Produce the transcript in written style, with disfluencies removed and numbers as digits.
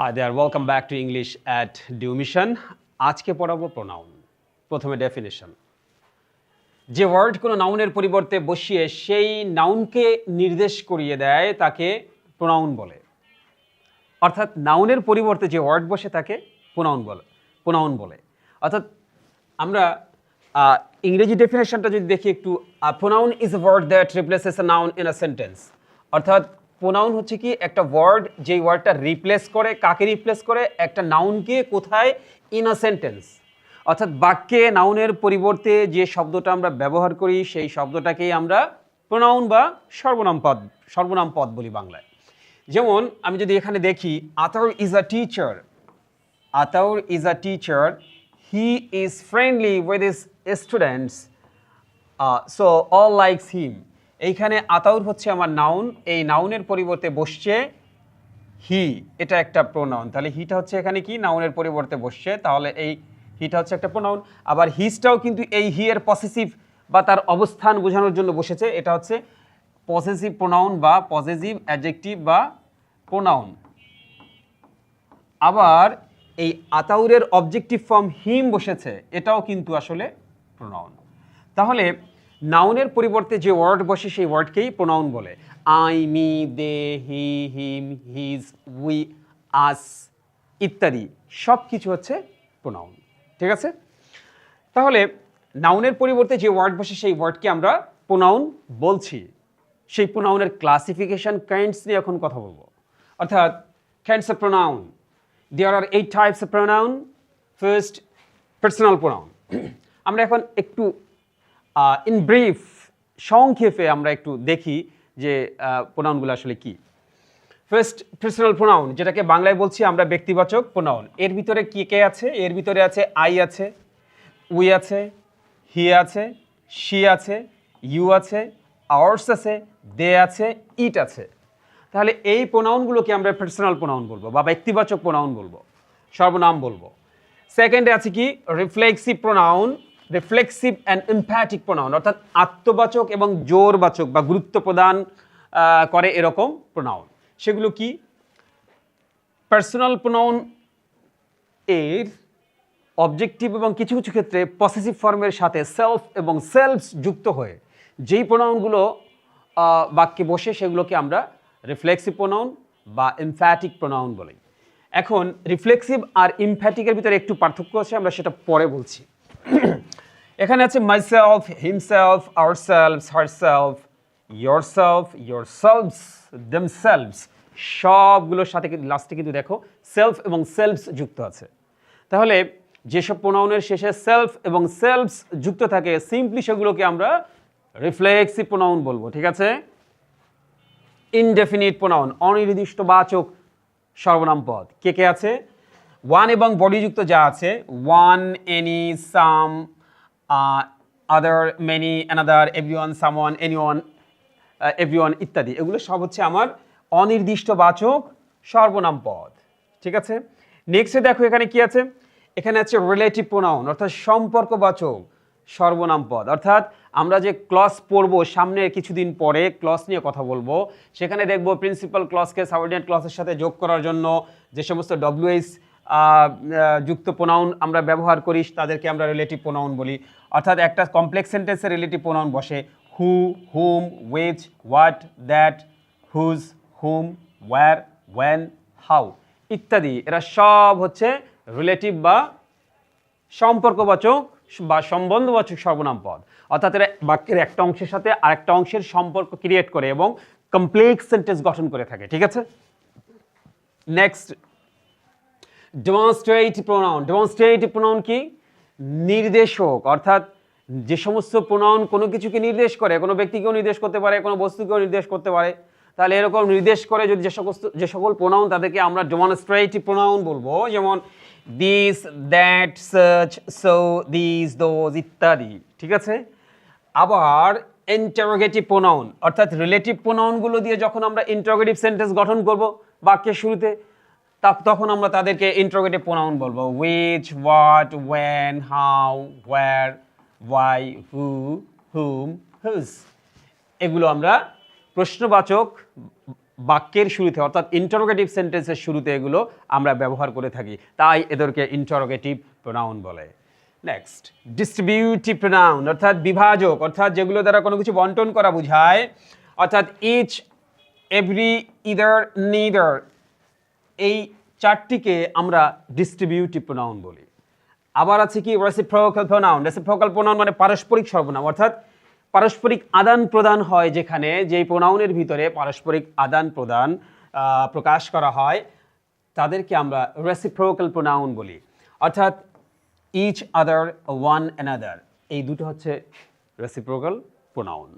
Hi there, welcome back to English at Due Mission. আজকে পড়াবো pronoun. প্রথমে definition. যে ওয়ার্ড কোনো নাউনের পরিবর্তে বসিয়ে সেই নাউনকে নির্দেশ করিয়ে দেয় তাকে প্রোনাউন বলে। অর্থাৎ নাউনের পরিবর্তে যে ওয়ার্ড বসে তাকে প্রোনাউন বলে। অর্থাৎ আমরা ইংরেজি ডেফিনেশনটা যদি দেখি একটু, pronoun is a word that replaces a noun in a sentence. অর্থাৎ প্রোনাউন হচ্ছে কি একটা ওয়ার্ড, যেই ওয়ার্ডটা রিপ্লেস করে, কাকে রিপ্লেস করে? একটা নাউনকে। কোথায়? In a sentence. অর্থাৎ বাক্যে নাউনের পরিবর্তে যে শব্দটা আমরা ব্যবহার করি সেই শব্দটাকেই আমরা প্রোনাউন বা সর্বনাম পদ বলি বাংলায়। যেমন আমি যদি এখানে দেখি, Ataur is a teacher. Ataur is a teacher, he is friendly with his students, so all likes him. এইখানে আতাউর হচ্ছে আমার নাউন, এই নাউনের পরিবর্তে বসছে হি, এটা একটা প্রোনাউন। তাহলে হিটা হচ্ছে এখানে কি? নাউনের পরিবর্তে বসছে, তাহলে এই হিটা হচ্ছে একটা প্রোনাউন। আবার হিজটাও কিন্তু এই হি এর পসেসিভ বা তার অবস্থান বোঝানোর জন্য বসেছে, এটা হচ্ছে পসেসিভ প্রোনাউন বা পসেসিভ অ্যাডজেক্টিভ বা প্রোনাউন। আবার এই আতাউরের অবজেক্টিভ ফর্ম হিম বসেছে, এটাও কিন্তু আসলে প্রোনাউন। তাহলে নাউনের পরিবর্তে যে ওয়ার্ড বসে সেই ওয়ার্ডকেই প্রোনাউন বলে। I, me, they, he, him, his, we, us ইত্যাদি সব কিছু হচ্ছে প্রোনাউন। ঠিক আছে? তাহলে নাউনের পরিবর্তে যে ওয়ার্ড বসে সেই ওয়ার্ডকে আমরা প্রোনাউন বলছি। সেই প্রোনাউনের ক্লাসিফিকেশন কাইন্ডস নিয়ে এখন কথা বলবো। অর্থাৎ kinds of pronoun, there are 8 types of pronoun. First, personal pronoun. আমরা এখন একটু ইন ব্রিফ, সংক্ষেপে আমরা একটু দেখি যে প্রোনাউনগুলো আসলে কি। ফার্স্ট, পার্সোনাল প্রোনাউন, যেটাকে বাংলায় বলছি আমরা ব্যক্তিবাচক প্রোনাউন। এর ভিতরে কি কে আছে? এর ভিতরে আছে আই আছে, উই আছে, হি আছে, শি আছে, ইউ আছে, আওয়ার্স আছে, দে আছে, ইট আছে। তাহলে এই প্রোনাউনগুলোকে আমরা পার্সোনাল প্রোনাউন বলবো বা ব্যক্তিবাচক প্রোনাউন বলবো, সর্বনাম বলবো। সেকেন্ডে আছে কি? Reflexive pronoun, reflexive and emphatic pronoun, অর্থাৎ আত্মবাচক এবং জোরবাচক বা গুরুত্ব প্রদান করে এরকম প্রোনাউন। সেগুলো কি? পার্সোনাল প্রোনাউন এর অবজেক্টিভ এবং কিছু কিছু ক্ষেত্রে পসেসিভ ফর্মের সাথে সেলফ এবং সেলফস যুক্ত হয়ে যেই প্রোনাউনগুলো বাক্যে বসে সেগুলোকে আমরা রিফ্লেক্সিভ প্রোনাউন বা এমফ্যাটিক প্রোনাউন বলি। এখন রিফ্লেক্সিভ আর এমফ্যাটিকের ভিতরে একটু পার্থক্য আছে, আমরা সেটা পরে বলছি। এখানে আছে myself, himself, ourselves, herself, yourself, yourselves, themselves, সবগুলোর সাথে কিন্তু লাস্টে কিন্তু দেখো সেলফ এবং সেলফস যুক্ত আছে। তাহলে যেসব প্রোনাউনের শেষে সেলফ এবং সেলফস যুক্ত থাকে সিম্পলি সেগুলোকে আমরা রিফ্লেক্সিভ প্রোনাউন বলবো। ঠিক আছে? ইনডেফিনিট প্রোনাউন, অনির্দিষ্টবাচক সর্বনাম পদ। কে কে আছে? ওয়ান এবং বডিযুক্ত যা আছে, one, any, some, other, many, another, everyone, someone, anyone, everyone ইত্যাদি, এগুলো সব হচ্ছে আমার অনির্দিষ্টবাচক সর্বনাম পদ। ঠিক আছে? নেক্সটে দেখো এখানে কি আছে? এখানে আছে রিলেটিভ প্রোনাউন, অর্থাৎ সম্পর্কবাচক সর্বনাম পদ। অর্থাৎ আমরা যে ক্লজ পড়বো সামনে কিছুদিন পরে, ক্লজ নিয়ে কথা বলবো, সেখানে দেখবো প্রিন্সিপাল ক্লজকে সাবঅর্ডিনেট ক্লজের সাথে যোগ করার জন্য যে সমস্ত ডব্লিউএইচ যুক্ত প্রোনাউন আমরা ব্যবহার করি তাদেরকে আমরা রিলেটিভ প্রোনাউন বলি। অর্থাৎ একটা কমপ্লেক্স সেন্টেন্সে রিলেটিভ প্রোনাউন বসে who, whom, which, what, that, whose, whom, where, when, how ইত্যাদি, এরা সব হচ্ছে রিলেটিভ বা সম্পর্কবাচক বা সম্বন্ধবাচক সর্বনাম পদ। অর্থাৎ এরা বাক্যের একটা অংশের সাথে আরেকটা অংশের সম্পর্ক ক্রিয়েট করে এবং কমপ্লেক্স সেন্টেন্স গঠন করে থাকে। ঠিক আছে? Next, demonstrative pronoun. Demonstrative pronoun কি? নির্দেশক। অর্থাৎ যে সমস্ত প্রোনাউন কোনো কিছুকে নির্দেশ করে, কোনো ব্যক্তিকেও নির্দেশ করতে পারে, কোনো বস্তুকেও নির্দেশ করতে পারে, তাহলে এরকম নির্দেশ করে যদি যে সকল প্রোনাউন তাদেরকে আমরা ডেমনস্ট্রেটিভ প্রোনাউন বলবো। যেমন this, that, such, so, this, those ইত্যাদি। ঠিক আছে? আবার ইন্টারোগেটিভ প্রোনাউন, অর্থাৎ রিলেটিভ প্রোনাউনগুলো দিয়ে যখন আমরা ইন্টারোগেটিভ সেন্টেন্স গঠন করব বাক্যের শুরুতে, তখন আমরা তাদেরকে ইন্টারোগেটিভ প্রোনাউন বলবো। Which, what, when, how, where, why, who, whom, whose. এগুলো আমরা প্রশ্নবাচক বাক্যের শুরুতে অর্থাৎ ইন্টারোগেটিভ সেন্টেন্সের শুরুতে এগুলো আমরা ব্যবহার করে থাকি, তাই এদেরকে ইন্টারোগেটিভ প্রোনাউন বলে। নেক্সট, ডিস্ট্রিবিউটিভ প্রোনাউন অর্থাৎ বিভাজক, অর্থাৎ যেগুলো দ্বারা কোনো কিছু বন্টন করা বোঝায়, অর্থাৎ ইচ, এভরি, ইদার, নিদার, এই চারটিকে আমরা ডিস্ট্রিবিউটিভ প্রোনাউন বলি। আবার আছে কি রেসিপ্রোকাল প্রোনাউন। রেসিপ্রোকাল প্রোনাউন মানে পারস্পরিক সর্বনাম, অর্থাৎ পারস্পরিক আদান প্রদান হয়, যেখানে যেই প্রোনাউনের ভিতরে পারস্পরিক আদান প্রদান প্রকাশ করা হয় তাদেরকে আমরা রেসিপ্রোকাল প্রোনাউন বলি। অর্থাৎ ইচ আদার, ওয়ান অ্যানাদার, এই দুটো হচ্ছে রেসিপ্রোকাল প্রোনাউন।